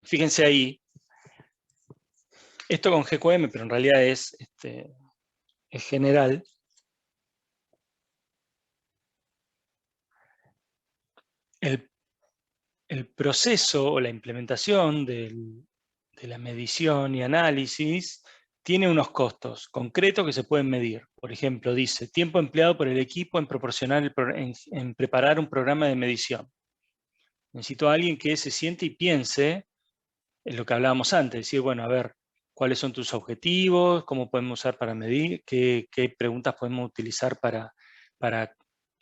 Fíjense ahí, esto con GQM, pero en realidad es general. El proceso o la implementación de la medición y análisis tiene unos costos concretos que se pueden medir. Por ejemplo, dice, tiempo empleado por el equipo en en preparar un programa de medición. Necesito a alguien que se siente y piense en lo que hablábamos antes, decir, bueno, a ver, ¿cuáles son tus objetivos? ¿Cómo podemos usar para medir? ¿Qué preguntas podemos utilizar para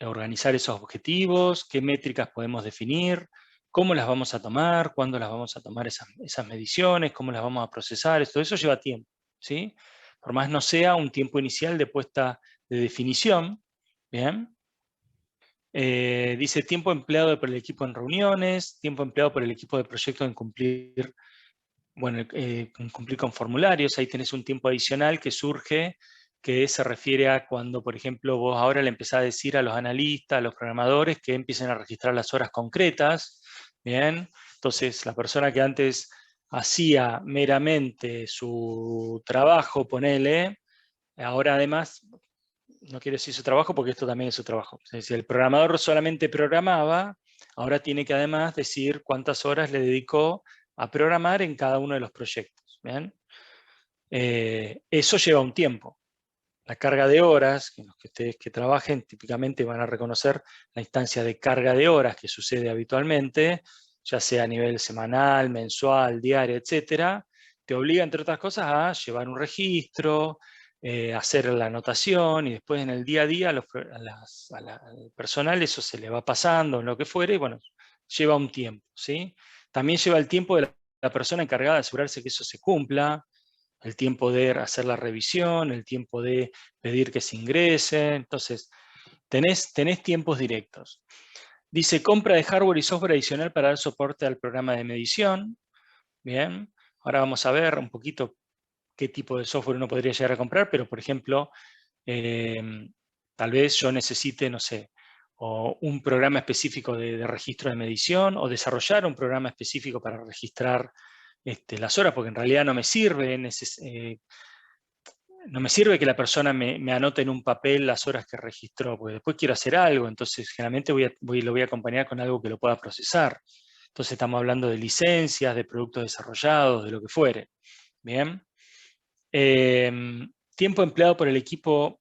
organizar esos objetivos? ¿Qué métricas podemos definir? ¿Cómo las vamos a tomar? ¿Cuándo las vamos a tomar esas mediciones? ¿Cómo las vamos a procesar? Todo eso lleva tiempo, ¿sí? Por más no sea un tiempo inicial de puesta de definición, ¿bien? Dice tiempo empleado por el equipo en reuniones, tiempo empleado por el equipo de proyecto en cumplir con formularios. Ahí tenés un tiempo adicional que surge, que se refiere a cuando, por ejemplo, vos ahora le empezás a decir a los analistas, a los programadores, que empiecen a registrar las horas concretas, ¿bien? Entonces, la persona que antes hacía meramente su trabajo, ponele, ahora además, no quiero decir su trabajo porque esto también es su trabajo. Si el programador solamente programaba, ahora tiene que además decir cuántas horas le dedicó a programar en cada uno de los proyectos. ¿Bien? Eso lleva un tiempo. La carga de horas, que los que ustedes que trabajen típicamente van a reconocer la instancia de carga de horas que sucede habitualmente, ya sea a nivel semanal, mensual, diario, etcétera, te obliga, entre otras cosas, a llevar un registro, hacer la anotación, y después en el día a día al personal eso se le va pasando, en lo que fuere, y bueno, lleva un tiempo, ¿sí? También lleva el tiempo de la persona encargada de asegurarse que eso se cumpla, el tiempo de hacer la revisión, el tiempo de pedir que se ingrese. Entonces, tenés tiempos directos. Dice, compra de hardware y software adicional para dar soporte al programa de medición. Bien, ahora vamos a ver un poquito qué tipo de software uno podría llegar a comprar, pero por ejemplo, tal vez yo necesite, no sé, o un programa específico de registro de medición, o desarrollar un programa específico para registrar las horas, porque en realidad no me sirve, no me sirve que la persona me anote en un papel las horas que registró, porque después quiero hacer algo, entonces generalmente lo voy a acompañar con algo que lo pueda procesar. Entonces estamos hablando de licencias, de productos desarrollados, de lo que fuere. Bien. Tiempo empleado por el equipo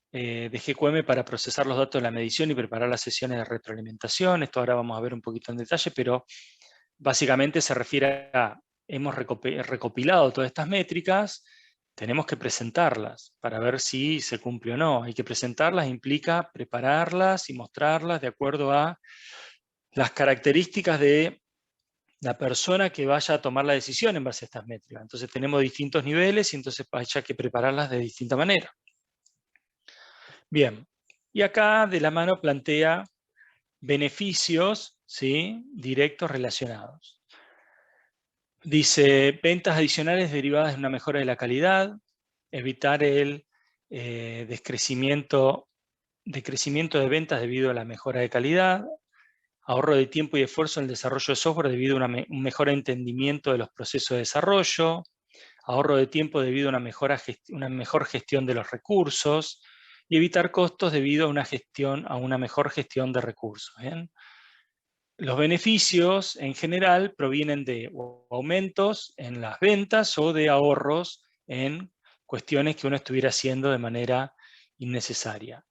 de GQM para procesar los datos de la medición y preparar las sesiones de retroalimentación. Esto ahora vamos a ver un poquito en detalle, pero básicamente se refiere a, hemos recopilado todas estas métricas, tenemos que presentarlas para ver si se cumple o no. Hay que presentarlas, implica prepararlas y mostrarlas de acuerdo a las características de la persona que vaya a tomar la decisión en base a estas métricas. Entonces tenemos distintos niveles y entonces hay que prepararlas de distinta manera. Bien, y acá de la mano plantea beneficios, ¿sí?, directos relacionados. Dice, ventas adicionales derivadas de una mejora de la calidad, evitar el decrecimiento de ventas debido a la mejora de calidad, ahorro de tiempo y esfuerzo en el desarrollo de software debido a un mejor entendimiento de los procesos de desarrollo, ahorro de tiempo debido a una mejor gestión de los recursos, y evitar costos debido a una mejor gestión de recursos. ¿Bien? Los beneficios en general provienen de aumentos en las ventas o de ahorros en cuestiones que uno estuviera haciendo de manera innecesaria.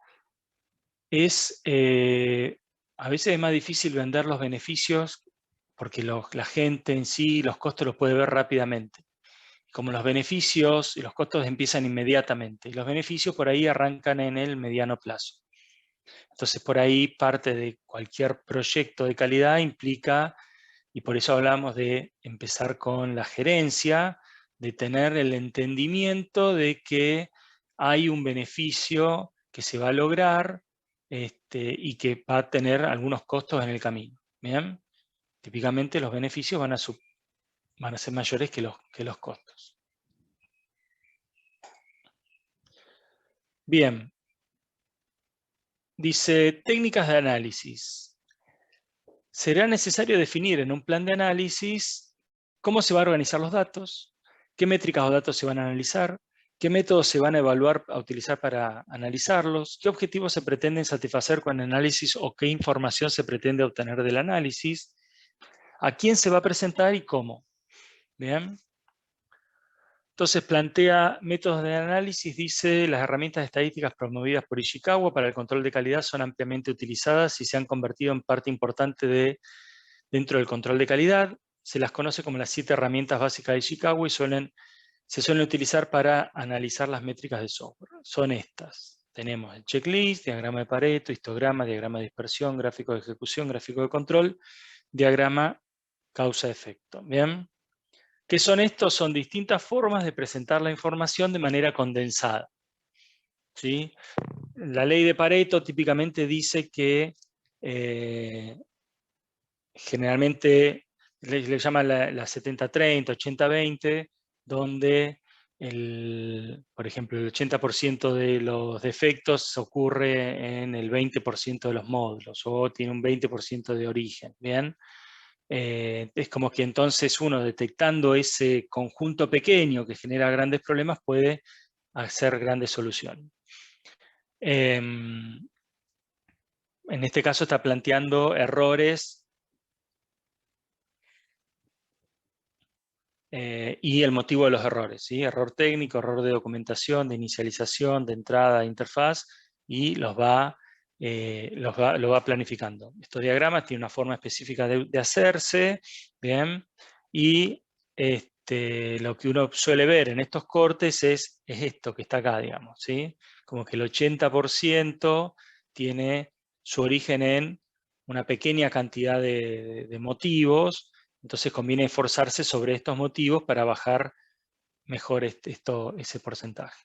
A veces es más difícil vender los beneficios porque la gente en sí los costos los puede ver rápidamente. Como los beneficios y los costos empiezan inmediatamente, y los beneficios por ahí arrancan en el mediano plazo. Entonces, por ahí parte de cualquier proyecto de calidad implica, y por eso hablamos de empezar con la gerencia, de tener el entendimiento de que hay un beneficio que se va a lograr y que va a tener algunos costos en el camino. ¿Bien? Típicamente los beneficios van a ser mayores que los costos. Bien. Dice, técnicas de análisis. Será necesario definir en un plan de análisis cómo se van a organizar los datos, qué métricas o datos se van a analizar, qué métodos se van a evaluar a utilizar para analizarlos, qué objetivos se pretenden satisfacer con el análisis o qué información se pretende obtener del análisis, a quién se va a presentar y cómo. Bien. Entonces plantea métodos de análisis, dice, las herramientas estadísticas promovidas por Ishikawa para el control de calidad son ampliamente utilizadas y se han convertido en parte importante dentro del control de calidad. Se las conoce como las 7 herramientas básicas de Ishikawa y se suelen utilizar para analizar las métricas de software. Son estas. Tenemos el checklist, diagrama de Pareto, histograma, diagrama de dispersión, gráfico de ejecución, gráfico de control, diagrama causa-efecto. ¿Bien? ¿Qué son estos? Son distintas formas de presentar la información de manera condensada. ¿Sí? La ley de Pareto típicamente dice que generalmente le llaman la 70-30, 80-20, donde, por ejemplo, el 80% de los defectos ocurre en el 20% de los módulos, o tiene un 20% de origen. ¿Bien? Es como que entonces uno, detectando ese conjunto pequeño que genera grandes problemas, puede hacer grandes soluciones. En este caso está planteando errores y el motivo de los errores, ¿sí? Error técnico, error de documentación, de inicialización, de entrada, de interfaz, y lo va planificando. Estos diagramas tienen una forma específica de hacerse, ¿bien? Y lo que uno suele ver en estos cortes es esto que está acá, digamos, ¿sí? Como que el 80% tiene su origen en una pequeña cantidad de motivos. Entonces conviene esforzarse sobre estos motivos para bajar mejor ese porcentaje.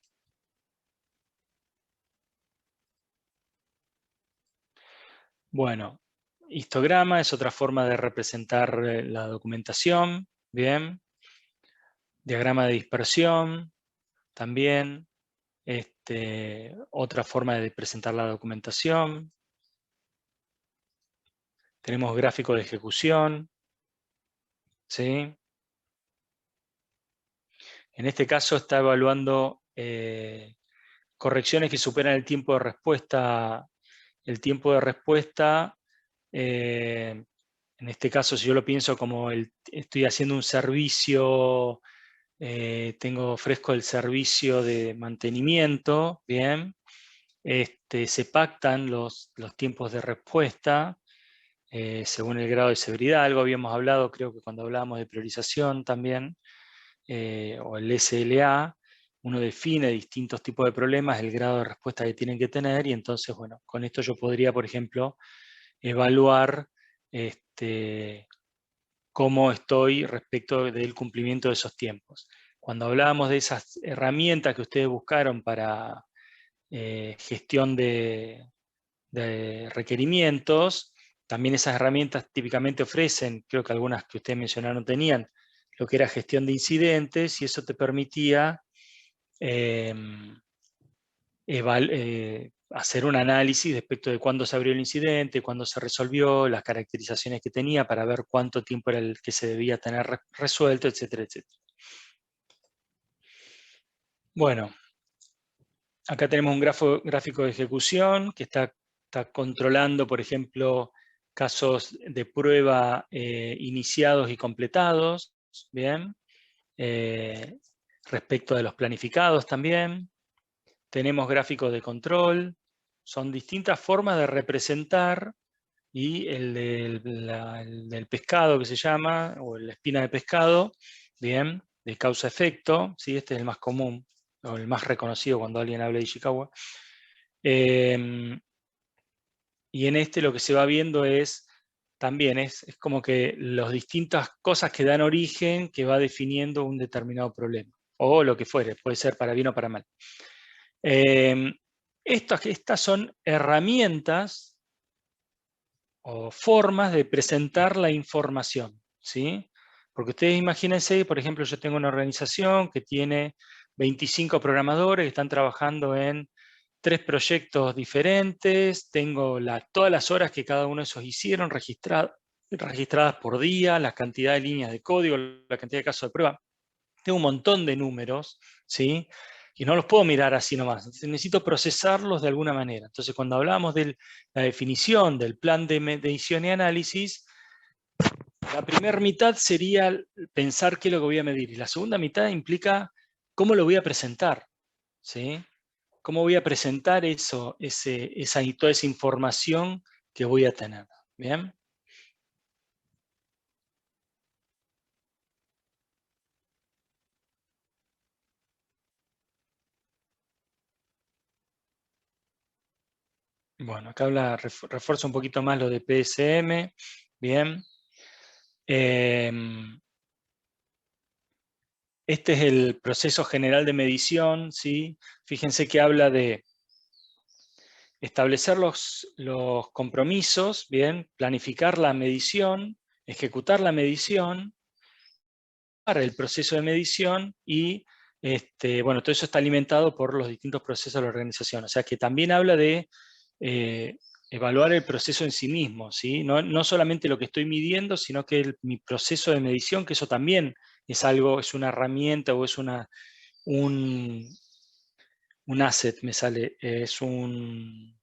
Bueno, histograma es otra forma de representar la documentación. Bien. Diagrama de dispersión también. Otra forma de presentar la documentación. Tenemos gráfico de ejecución. ¿Sí? En este caso está evaluando correcciones que superan el tiempo de respuesta. El tiempo de respuesta, en este caso, si yo lo pienso como estoy haciendo un servicio, ofrezco el servicio de mantenimiento, bien, se pactan los tiempos de respuesta según el grado de severidad. Algo habíamos hablado, creo que cuando hablábamos de priorización también, o el SLA, uno define distintos tipos de problemas, el grado de respuesta que tienen que tener, y entonces, bueno, con esto yo podría, por ejemplo, evaluar cómo estoy respecto del cumplimiento de esos tiempos. Cuando hablábamos de esas herramientas que ustedes buscaron para gestión de requerimientos, también esas herramientas típicamente ofrecen, creo que algunas que ustedes mencionaron tenían, lo que era gestión de incidentes, y eso te permitía hacer un análisis respecto de cuándo se abrió el incidente, cuándo se resolvió, las caracterizaciones que tenía para ver cuánto tiempo era el que se debía tener resuelto, etcétera, etcétera. Bueno, acá tenemos un gráfico de ejecución que está controlando, por ejemplo, casos de prueba iniciados y completados, ¿bien? Respecto de los planificados también. Tenemos gráficos de control. Son distintas formas de representar, y el del pescado que se llama, o la espina de pescado, bien, de causa-efecto, ¿sí? Este es el más común, o el más reconocido cuando alguien habla de Ishikawa. Y en este lo que se va viendo es, también es como que las distintas cosas que dan origen, que va definiendo un determinado problema, o lo que fuere, puede ser para bien o para mal. Estas son herramientas o formas de presentar la información, ¿sí? Porque ustedes imagínense, por ejemplo, yo tengo una organización que tiene 25 programadores que están trabajando en 3 proyectos diferentes, tengo todas las horas que cada uno de esos hicieron registradas registradas por día, la cantidad de líneas de código, la cantidad de casos de prueba. Tengo un montón de números, ¿sí? Y no los puedo mirar así nomás. Necesito procesarlos de alguna manera. Entonces, cuando hablamos de la definición del plan de medición y análisis, la primera mitad sería pensar qué es lo que voy a medir. Y la segunda mitad implica cómo lo voy a presentar, ¿sí? ¿Cómo voy a presentar toda esa información que voy a tener? ¿Bien? Bueno, acá refuerzo un poquito más lo de PSM. Bien. Este es el proceso general de medición, ¿sí? Fíjense que habla de establecer los compromisos, bien, planificar la medición, ejecutar la medición, para el proceso de medición y, bueno, todo eso está alimentado por los distintos procesos de la organización. O sea que también habla de evaluar el proceso en sí mismo, ¿sí? No solamente lo que estoy midiendo, sino que mi proceso de medición, que eso también es algo, es una herramienta o es un asset, me sale, es un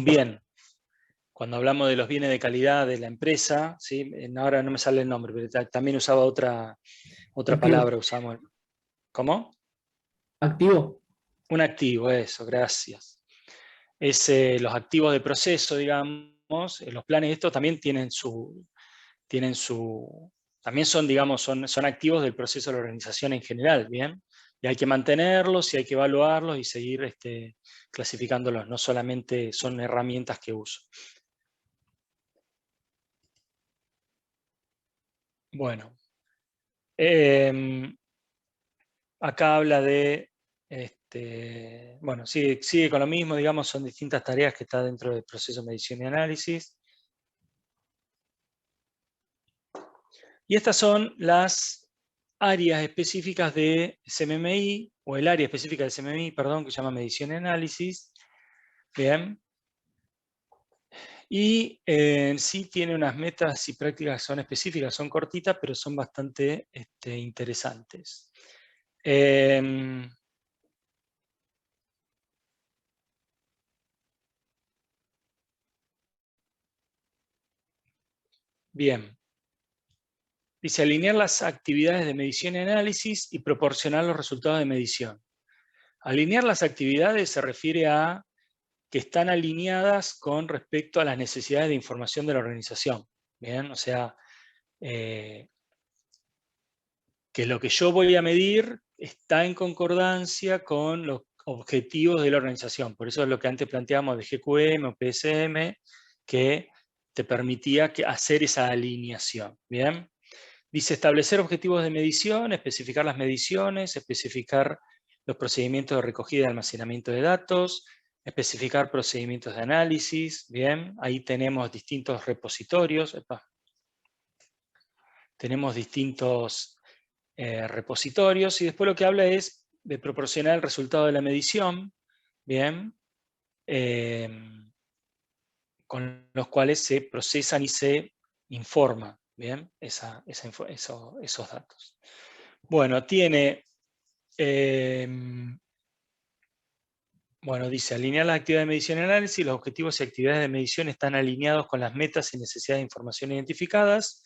bien. Cuando hablamos de los bienes de calidad de la empresa, ¿sí? Ahora no me sale el nombre, pero también usaba otra Activo. palabra, usamos. ¿Cómo? Activo. Un activo, eso, gracias. Es los activos de proceso, digamos, los planes estos también también son, digamos, son activos del proceso de la organización en general, ¿bien? Y hay que mantenerlos y hay que evaluarlos y seguir clasificándolos, no solamente son herramientas que uso. Bueno, acá habla de, bueno, sigue con lo mismo, digamos, son distintas tareas que están dentro del proceso de medición y análisis. Y estas son las áreas específicas de CMMI, o el área específica de CMMI, perdón, que se llama medición y análisis. Bien. Y sí tiene unas metas y prácticas que son específicas, son cortitas, pero son bastante interesantes. Bien. Dice alinear las actividades de medición y análisis y proporcionar los resultados de medición. Alinear las actividades se refiere a que están alineadas con respecto a las necesidades de información de la organización. Bien, o sea, que lo que yo voy a medir está en concordancia con los objetivos de la organización. Por eso es lo que antes planteábamos de GQM o PSM, que te permitía hacer esa alineación. Bien. Dice establecer objetivos de medición, especificar las mediciones, especificar los procedimientos de recogida y almacenamiento de datos, especificar procedimientos de análisis. Bien, ahí tenemos distintos repositorios. Tenemos distintos repositorios y después lo que habla es de proporcionar el resultado de la medición. Bien, con los cuales se procesan y se informa. Bien, esos datos. Bueno, tiene, bueno, dice, alinear las actividades de medición y análisis, los objetivos y actividades de medición están alineados con las metas y necesidades de información identificadas,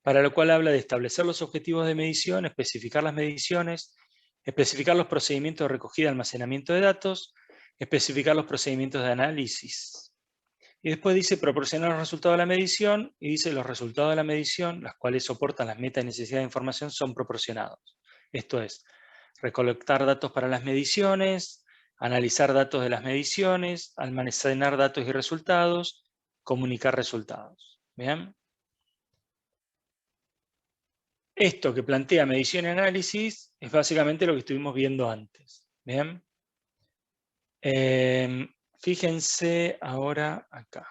para lo cual habla de establecer los objetivos de medición, especificar las mediciones, especificar los procedimientos de recogida y almacenamiento de datos, especificar los procedimientos de análisis. Y después dice proporcionar los resultados de la medición, y dice los resultados de la medición, las cuales soportan las metas y necesidades de información, son proporcionados. Esto es, recolectar datos para las mediciones, analizar datos de las mediciones, almacenar datos y resultados, comunicar resultados. ¿Bien? Esto que plantea medición y análisis es básicamente lo que estuvimos viendo antes. ¿Bien? Fíjense ahora acá.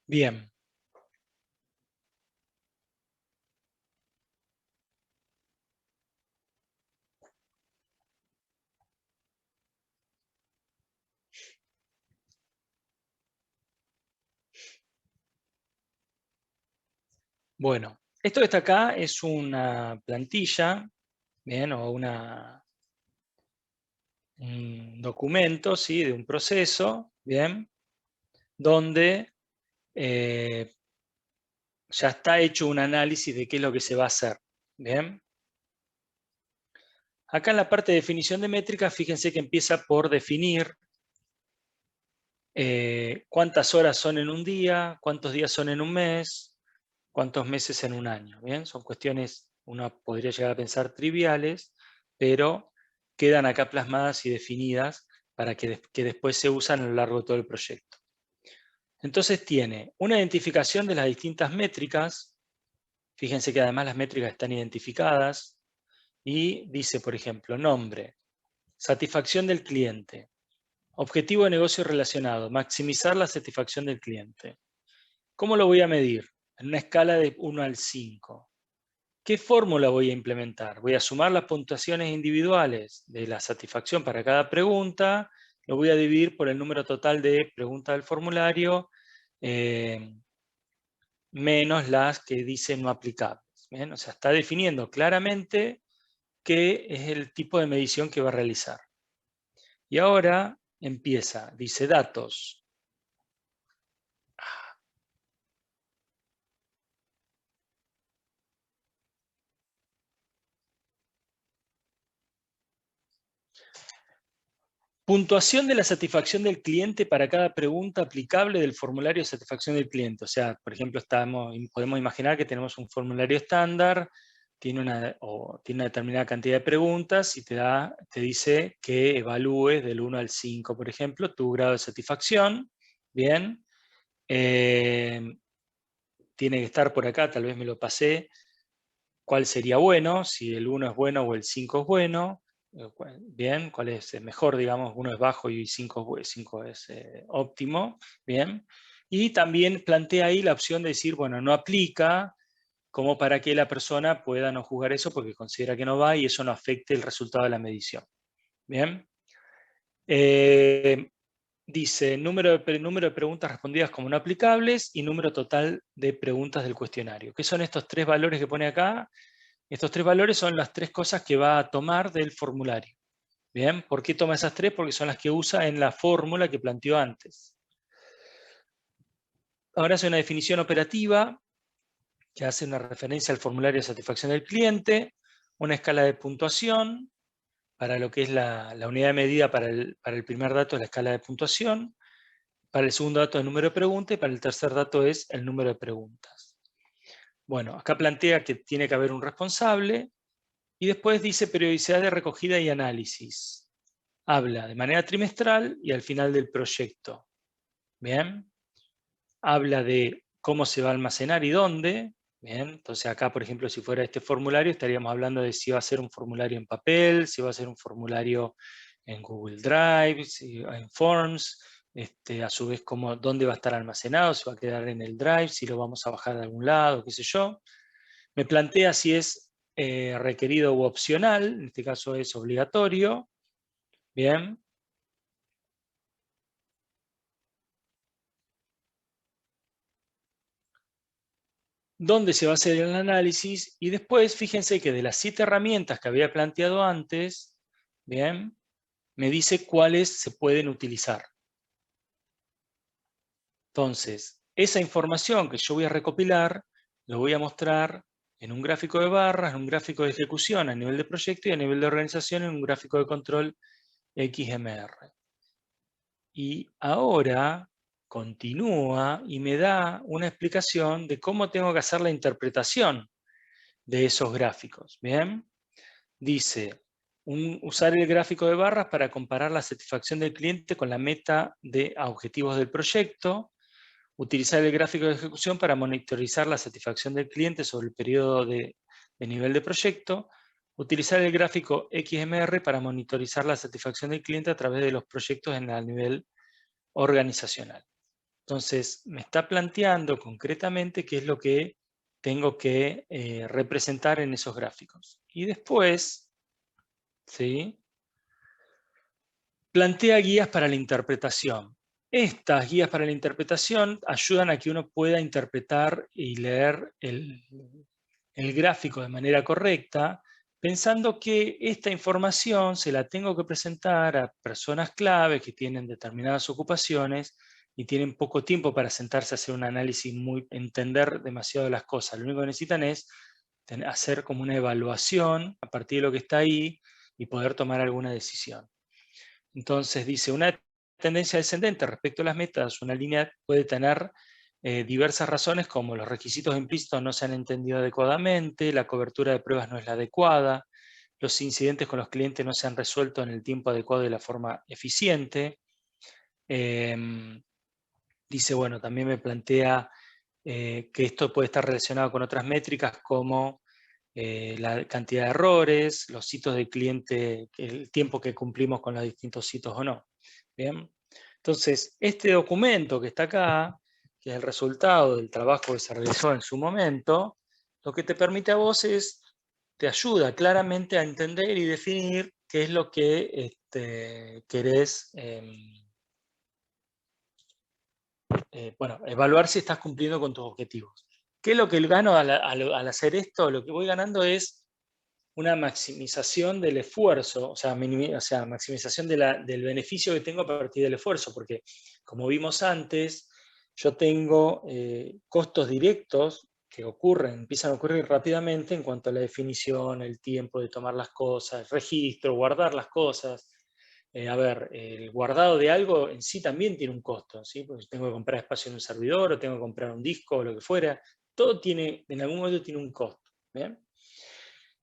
Bien. Bueno, esto que está acá es una plantilla, bien, o un documento, ¿sí? De un proceso, bien, donde ya está hecho un análisis de qué es lo que se va a hacer, bien. Acá en la parte de definición de métricas, fíjense que empieza por definir cuántas horas son en un día, cuántos días son en un mes, cuántos meses en un año. ¿Bien? Son cuestiones, uno podría llegar a pensar triviales, pero quedan acá plasmadas y definidas para que después se usan a lo largo de todo el proyecto. Entonces tiene una identificación de las distintas métricas. Fíjense que además las métricas están identificadas y dice, por ejemplo, nombre, satisfacción del cliente, objetivo de negocio relacionado, maximizar la satisfacción del cliente. ¿Cómo lo voy a medir? En una escala de 1 al 5. ¿Qué fórmula voy a implementar? Voy a sumar las puntuaciones individuales de la satisfacción para cada pregunta, lo voy a dividir por el número total de preguntas del formulario, menos las que dicen no aplicables. ¿Bien? O sea, está definiendo claramente qué es el tipo de medición que va a realizar. Y ahora empieza, dice datos. Puntuación de la satisfacción del cliente para cada pregunta aplicable del formulario de satisfacción del cliente. O sea, por ejemplo, podemos imaginar que tenemos un formulario estándar, tiene una determinada cantidad de preguntas y te dice que evalúes del 1 al 5, por ejemplo, tu grado de satisfacción. Bien. Tiene que estar por acá, tal vez me lo pasé, cuál sería bueno, si el 1 es bueno o el 5 es bueno. Bien, cuál es mejor, digamos, 1 es bajo y 5 es óptimo, bien. Y también plantea ahí la opción de decir, bueno, no aplica, como para que la persona pueda no juzgar eso porque considera que no va y eso no afecte el resultado de la medición. Bien. Dice número de preguntas respondidas como no aplicables y número total de preguntas del cuestionario. ¿Qué son estos tres valores que pone acá? Estos tres valores son las tres cosas que va a tomar del formulario. ¿Bien? ¿Por qué toma esas tres? Porque son las que usa en la fórmula que planteó antes. Ahora hace una definición operativa que hace una referencia al formulario de satisfacción del cliente, una escala de puntuación para lo que es la unidad de medida para el primer dato es la escala de puntuación, para el segundo dato es el número de preguntas y para el tercer dato es el número de preguntas. Bueno, acá plantea que tiene que haber un responsable y después dice periodicidad de recogida y análisis. Habla de manera trimestral y al final del proyecto. Bien. Habla de cómo se va a almacenar y dónde. Bien. Entonces acá, por ejemplo, si fuera este formulario, estaríamos hablando de si va a ser un formulario en papel, si va a ser un formulario en Google Drive, en Forms, a su vez dónde va a estar almacenado, si va a quedar en el Drive, si lo vamos a bajar de algún lado, qué sé yo. Me plantea si es requerido u opcional, en este caso es obligatorio. Bien. Dónde se va a hacer el análisis y después fíjense que de las 7 herramientas que había planteado antes, bien, me dice cuáles se pueden utilizar. Entonces, esa información que yo voy a recopilar, lo voy a mostrar en un gráfico de barras, en un gráfico de ejecución a nivel de proyecto y a nivel de organización en un gráfico de control XMR. Y ahora continúa y me da una explicación de cómo tengo que hacer la interpretación de esos gráficos. Bien, dice, usar el gráfico de barras para comparar la satisfacción del cliente con la meta de objetivos del proyecto, utilizar el gráfico de ejecución para monitorizar la satisfacción del cliente sobre el periodo de nivel de proyecto, utilizar el gráfico XMR para monitorizar la satisfacción del cliente a través de los proyectos en el nivel organizacional. Entonces, me está planteando concretamente qué es lo que tengo que representar en esos gráficos. Y después, ¿sí?, plantea guías para la interpretación. Estas guías para la interpretación ayudan a que uno pueda interpretar y leer el gráfico de manera correcta, pensando que esta información se la tengo que presentar a personas clave que tienen determinadas ocupaciones y tienen poco tiempo para sentarse a hacer un análisis, entender demasiado las cosas. Lo único que necesitan es hacer como una evaluación a partir de lo que está ahí y poder tomar alguna decisión. Entonces dice, una tendencia descendente respecto a las metas, una línea puede tener diversas razones, como los requisitos implícitos no se han entendido adecuadamente, la cobertura de pruebas no es la adecuada, los incidentes con los clientes no se han resuelto en el tiempo adecuado y de la forma eficiente. Dice, bueno, también me plantea que esto puede estar relacionado con otras métricas como la cantidad de errores, los hitos del cliente, el tiempo que cumplimos con los distintos hitos o no. Bien. Entonces, este documento que está acá, que es el resultado del trabajo que se realizó en su momento, lo que te permite a vos es, te ayuda claramente a entender y definir qué es lo que querés, bueno, evaluar si estás cumpliendo con tus objetivos. ¿Qué es lo que gano al hacer esto? Lo que voy ganando es una maximización del esfuerzo, o sea, maximización del beneficio que tengo a partir del esfuerzo, porque como vimos antes, yo tengo costos directos que empiezan a ocurrir rápidamente en cuanto a la definición, el tiempo de tomar las cosas, el registro, guardar las cosas. A ver, el guardado de algo en sí también tiene un costo, ¿sí? Porque tengo que comprar espacio en un servidor, o tengo que comprar un disco, o lo que fuera. Todo en algún momento tiene un costo. ¿Bien?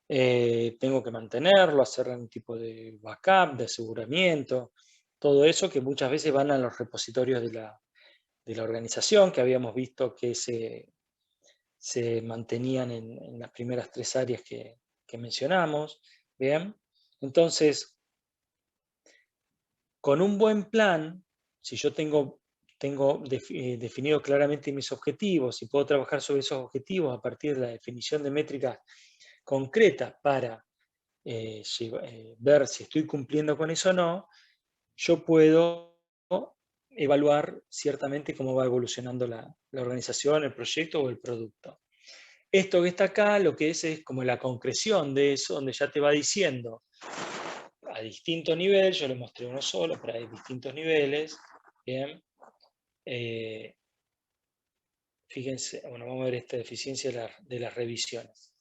Tengo que mantenerlo, hacer un tipo de backup, de aseguramiento, todo eso que muchas veces van a los repositorios de la organización, que habíamos visto que se mantenían en las primeras 3 áreas que mencionamos. Bien, entonces, con un buen plan, si yo tengo definido claramente mis objetivos y puedo trabajar sobre esos objetivos a partir de la definición de métricas concretas para ver si estoy cumpliendo con eso o no, yo puedo evaluar ciertamente cómo va evolucionando la organización, el proyecto o el producto. Esto que está acá, lo que es como la concreción de eso, donde ya te va diciendo a distintos niveles, yo le mostré uno solo, pero hay distintos niveles. Bien. Fíjense, bueno, vamos a ver esta eficiencia de las revisiones.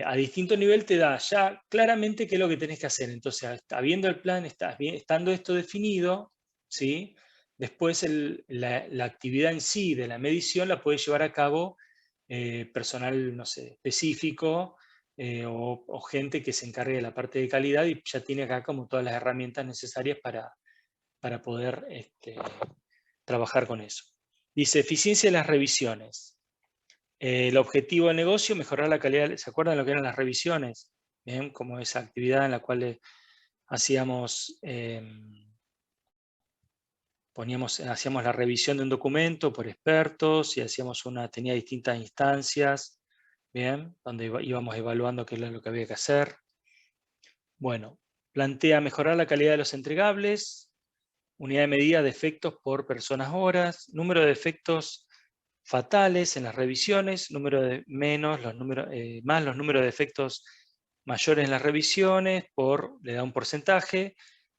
A distinto nivel te da ya claramente qué es lo que tenés que hacer. Entonces, habiendo el plan, estando esto definido, ¿sí? Después la actividad en sí de la medición la puede llevar a cabo personal, no sé, específico o gente que se encargue de la parte de calidad y ya tiene acá como todas las herramientas necesarias para poder trabajar con eso. Dice, eficiencia de las revisiones. El objetivo del negocio, mejorar la calidad. ¿Se acuerdan lo que eran las revisiones? Bien, como esa actividad en la cual hacíamos la revisión de un documento por expertos y tenía distintas instancias, bien, donde íbamos evaluando qué es lo que había que hacer. Bueno, plantea mejorar la calidad de los entregables, unidad de medida de defectos por personas horas, número de defectos fatales en las revisiones, más los números de defectos mayores en las revisiones, le da un porcentaje,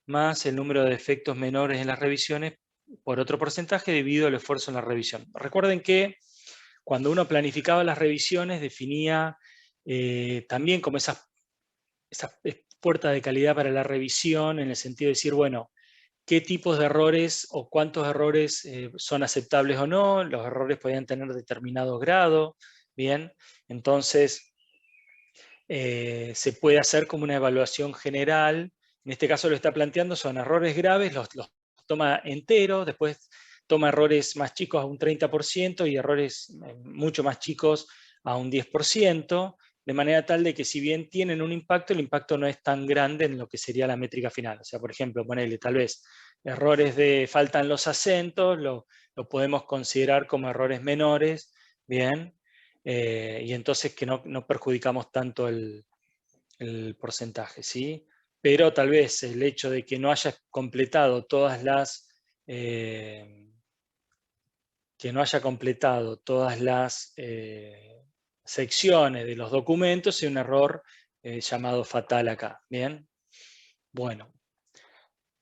más el número de defectos menores en las revisiones por otro porcentaje debido al esfuerzo en la revisión. Recuerden que cuando uno planificaba las revisiones definía también como esas puertas de calidad para la revisión, en el sentido de decir, bueno, qué tipos de errores o cuántos errores son aceptables o no. Los errores podían tener determinado grado. Bien, entonces se puede hacer como una evaluación general. En este caso lo está planteando, son errores graves, los toma enteros, después toma errores más chicos a un 30% y errores mucho más chicos a un 10%, de manera tal de que si bien tienen un impacto, el impacto no es tan grande en lo que sería la métrica final. O sea, por ejemplo, ponele tal vez errores de faltan los acentos, lo podemos considerar como errores menores, ¿bien? Y entonces que no perjudicamos tanto el porcentaje, ¿sí? Pero tal vez el hecho de que no hayas completado todas las secciones de los documentos es un error llamado fatal acá, ¿bien? Bueno,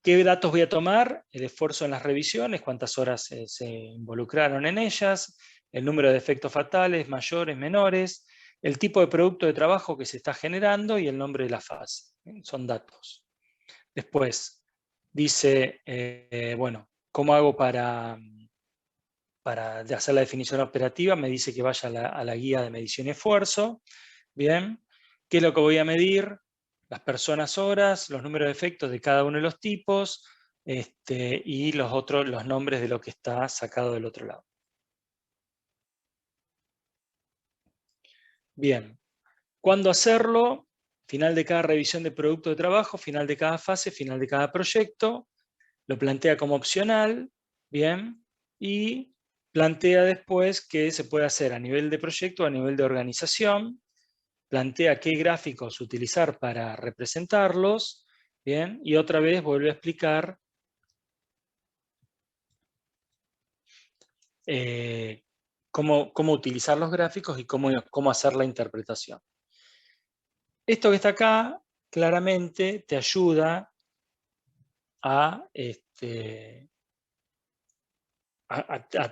¿qué datos voy a tomar? El esfuerzo en las revisiones, cuántas horas se involucraron en ellas, el número de efectos fatales, mayores, menores, el tipo de producto de trabajo que se está generando y el nombre de la fase. Son datos. Después dice, bueno, ¿cómo hago para hacer la definición operativa? Me dice que vaya a la guía de medición y esfuerzo. Bien, ¿qué es lo que voy a medir? Las personas horas, los números de efectos de cada uno de los tipos y los nombres de lo que está sacado del otro lado. Bien, ¿cuándo hacerlo? Final de cada revisión de producto de trabajo, final de cada fase, final de cada proyecto. Lo plantea como opcional, bien, y plantea después que se puede hacer a nivel de proyecto, a nivel de organización, plantea qué gráficos utilizar para representarlos, bien, y otra vez vuelve a explicar cómo utilizar los gráficos y cómo hacer la interpretación. Esto que está acá claramente te ayuda a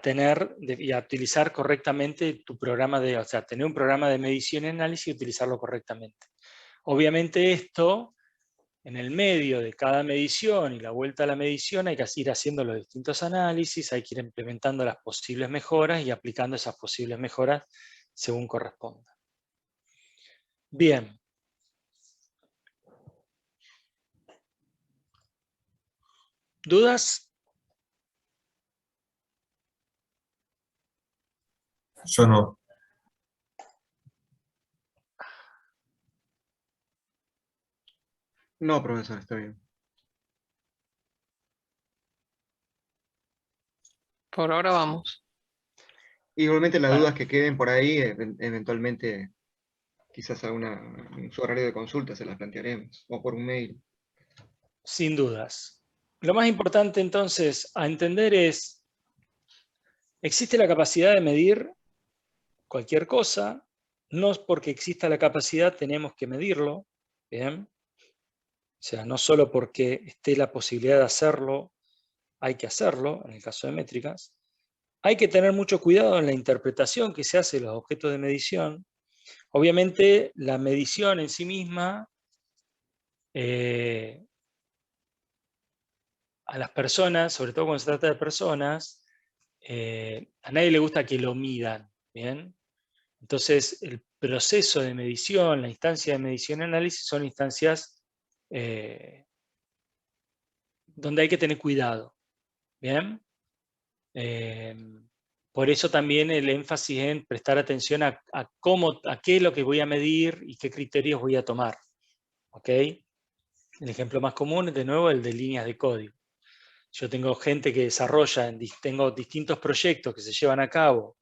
tener y a utilizar correctamente tu programa o sea, tener un programa de medición y análisis y utilizarlo correctamente. Obviamente esto, en el medio de cada medición y la vuelta a la medición, hay que ir haciendo los distintos análisis, hay que ir implementando las posibles mejoras y aplicando esas posibles mejoras según corresponda. Bien. ¿Dudas? Yo no. No, profesor, está bien. Por ahora vamos. Igualmente las Bueno. dudas que queden por ahí, eventualmente quizás en su horario de consulta se las plantearemos, o por un mail. Sin dudas. Lo más importante entonces a entender es, existe la capacidad de medir cualquier cosa, no porque exista la capacidad tenemos que medirlo, ¿bien? O sea, no solo porque esté la posibilidad de hacerlo, hay que hacerlo, en el caso de métricas. Hay que tener mucho cuidado en la interpretación que se hace de los objetos de medición. Obviamente, la medición en sí misma, a las personas, sobre todo cuando se trata de personas, a nadie le gusta que lo midan, ¿bien? Entonces, el proceso de medición, la instancia de medición y análisis son instancias donde hay que tener cuidado, ¿bien? Por eso también el énfasis en prestar atención a qué es lo que voy a medir y qué criterios voy a tomar, ¿ok? El ejemplo más común es, de nuevo, el de líneas de código. Yo tengo gente que desarrolla, tengo distintos proyectos que se llevan a cabo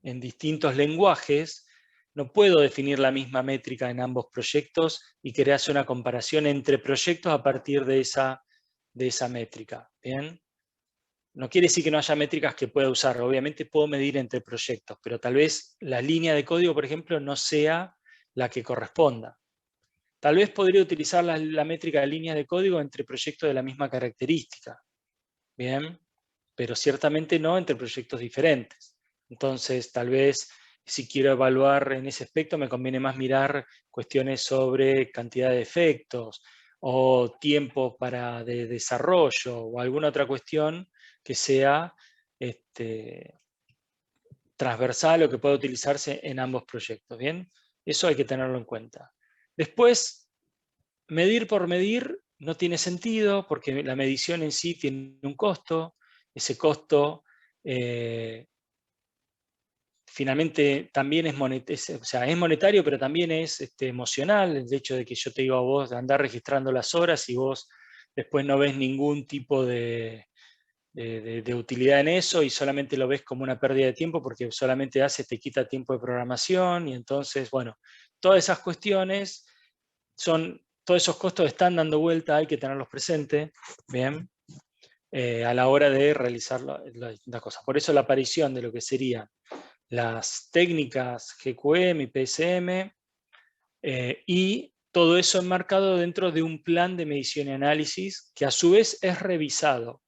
en distintos lenguajes, no puedo definir la misma métrica en ambos proyectos y querer hacer una comparación entre proyectos a partir de esa métrica, ¿bien? No quiere decir que no haya métricas que pueda usar, obviamente puedo medir entre proyectos, pero tal vez la línea de código, por ejemplo, no sea la que corresponda. Tal vez podría utilizar la métrica de línea de código entre proyectos de la misma característica, ¿bien? Pero ciertamente no entre proyectos diferentes. Entonces, tal vez si quiero evaluar en ese aspecto, me conviene más mirar cuestiones sobre cantidad de efectos o tiempo de desarrollo o alguna otra cuestión que sea transversal o que pueda utilizarse en ambos proyectos. ¿Bien? Eso hay que tenerlo en cuenta. Después, medir por medir no tiene sentido porque la medición en sí tiene un costo. Ese costo finalmente también es monetario, pero también es emocional. El hecho de que yo te digo a vos de andar registrando las horas y vos después no ves ningún tipo de utilidad en eso y solamente lo ves como una pérdida de tiempo porque solamente te quita tiempo de programación y entonces, bueno, todas esas cuestiones todos esos costos están dando vuelta, hay que tenerlos presentes, ¿bien? A la hora de realizar las cosas. Por eso la aparición de lo que serían las técnicas GQM y PSM y todo eso enmarcado dentro de un plan de medición y análisis que a su vez es revisado.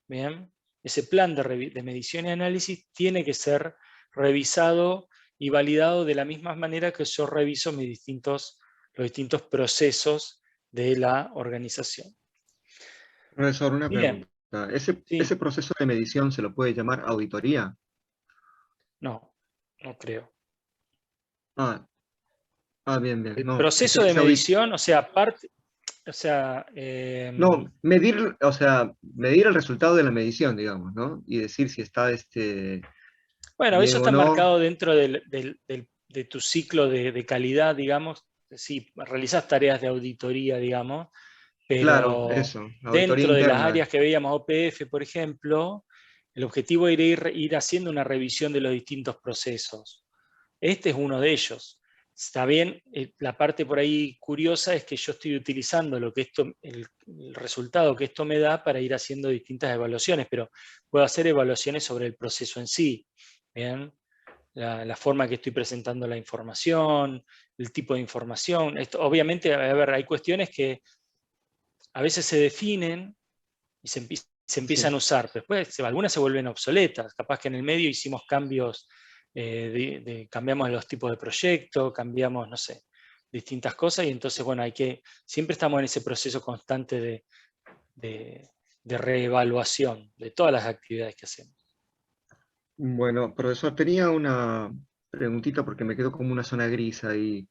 ¿Bien? Ese plan de medición y análisis tiene que ser revisado y validado de la misma manera que yo reviso los distintos procesos de la organización. Profesor, una Bien, pregunta. sí, ¿Ese proceso de medición se lo puede llamar auditoría? no creo. Ah, bien, bien. El No, proceso de medición, o sea, no, medir, o sea, medir el resultado de la medición, digamos, ¿no? Y decir si está bueno, eso bien o está no. marcado dentro de tu ciclo de calidad, digamos. Sí, realizas tareas de auditoría, digamos, Claro, pero eso, auditoría dentro de las interna. áreas que veíamos OPF, por ejemplo, el objetivo era ir haciendo una revisión de los distintos procesos. Este es uno de ellos. Está bien, la parte por ahí curiosa es que yo estoy utilizando el resultado que esto me da para ir haciendo distintas evaluaciones, pero puedo hacer evaluaciones sobre el proceso en sí. ¿Bien? La forma que estoy presentando la información, el tipo de información. Obviamente, a ver, hay cuestiones que a veces se definen y se empiezan a Sí. usar, pero después algunas se vuelven obsoletas. Capaz que en el medio hicimos cambios, cambiamos los tipos de proyecto, cambiamos, no sé, distintas cosas y entonces, bueno, siempre estamos en ese proceso constante de reevaluación de todas las actividades que hacemos. Bueno, profesor, tenía una preguntita porque me quedó como una zona gris ahí,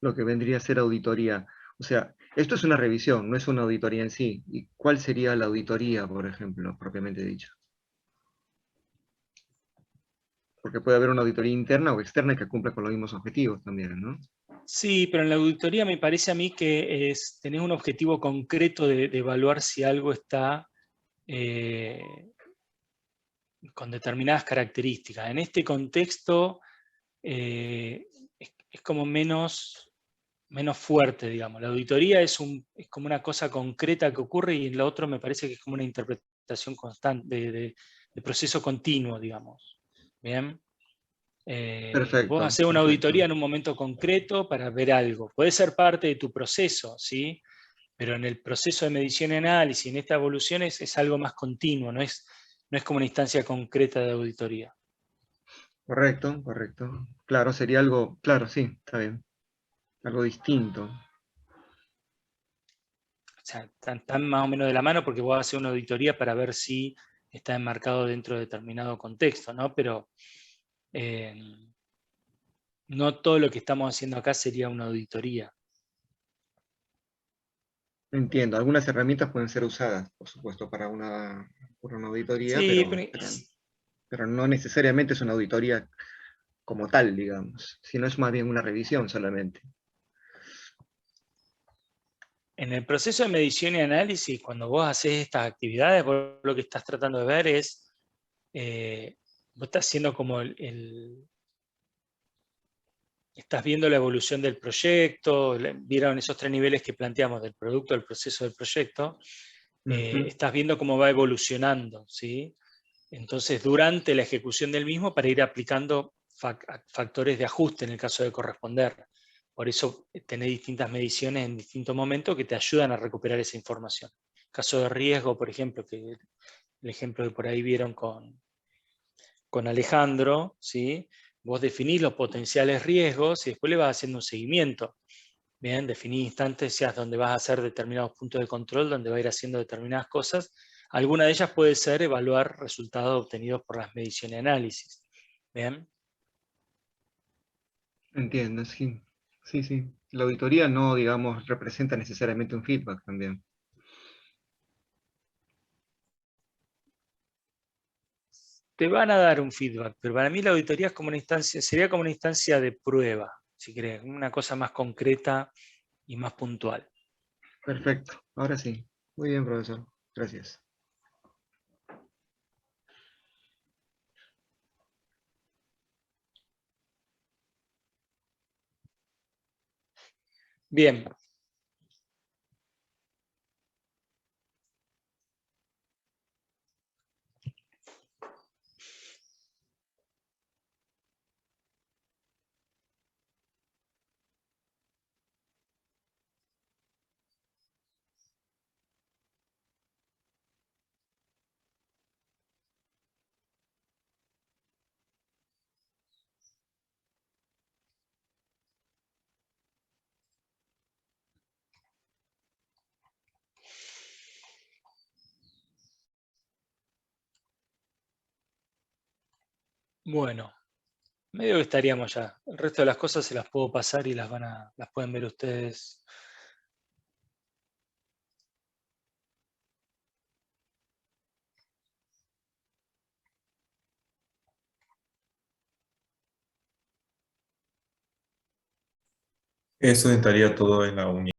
lo que vendría a ser auditoría. O sea, esto es una revisión, no es una auditoría en sí. ¿Y cuál sería la auditoría, por ejemplo, propiamente dicho? Porque puede haber una auditoría interna o externa que cumpla con los mismos objetivos también, ¿no? Sí, pero en la auditoría me parece a mí que tenés un objetivo concreto de evaluar si algo está con determinadas características. En este contexto es como menos fuerte, digamos. La auditoría es como una cosa concreta que ocurre y en lo otro me parece que es como una interpretación constante, de proceso continuo, digamos. ¿Bien? Vos Perfecto, hacés una perfecto. auditoría en un momento concreto para ver algo. Puede ser parte de tu proceso, ¿sí? Pero en el proceso de medición y análisis, en esta evolución es algo más continuo, no es como una instancia concreta de auditoría. Correcto, correcto. Claro, sería algo, claro, sí, está bien. Algo distinto. O sea, están más o menos de la mano porque vos haces una auditoría para ver si está enmarcado dentro de determinado contexto, ¿no? Pero eh, no todo lo que estamos haciendo acá sería una auditoría. Entiendo, algunas herramientas pueden ser usadas, por supuesto, para una auditoría, Sí, pero no necesariamente es una auditoría como tal, digamos, sino es más bien una revisión solamente. en el proceso de medición y análisis, cuando vos haces estas actividades, vos lo que estás tratando de ver es, vos estás haciendo como estás viendo la evolución del proyecto, vieron esos 3 niveles que planteamos del producto, del proceso del proyecto, Ujú. estás viendo cómo va evolucionando, ¿sí? Entonces, durante la ejecución del mismo, para ir aplicando factores de ajuste en el caso de corresponder. Por eso tenés distintas mediciones en distintos momentos que te ayudan a recuperar esa información. Caso de riesgo, por ejemplo, que el ejemplo que por ahí vieron con Alejandro, ¿sí? Vos definís los potenciales riesgos y después le vas haciendo un seguimiento. Bien, definís instancias donde vas a hacer determinados puntos de control, donde va a ir haciendo determinadas cosas. Alguna de ellas puede ser evaluar resultados obtenidos por las mediciones y análisis. Bien. Entiendo, sí. Sí, sí. La auditoría no, digamos, representa necesariamente un feedback también. Te van a dar un feedback, pero para mí la auditoría es como una instancia, sería como una instancia de prueba, si querés, una cosa más concreta y más puntual. Perfecto. Ahora sí. Muy bien, profesor. Gracias. Bien. Bueno, medio que estaríamos ya. El resto de las cosas se las puedo pasar y las pueden ver ustedes. Eso estaría todo en la unidad.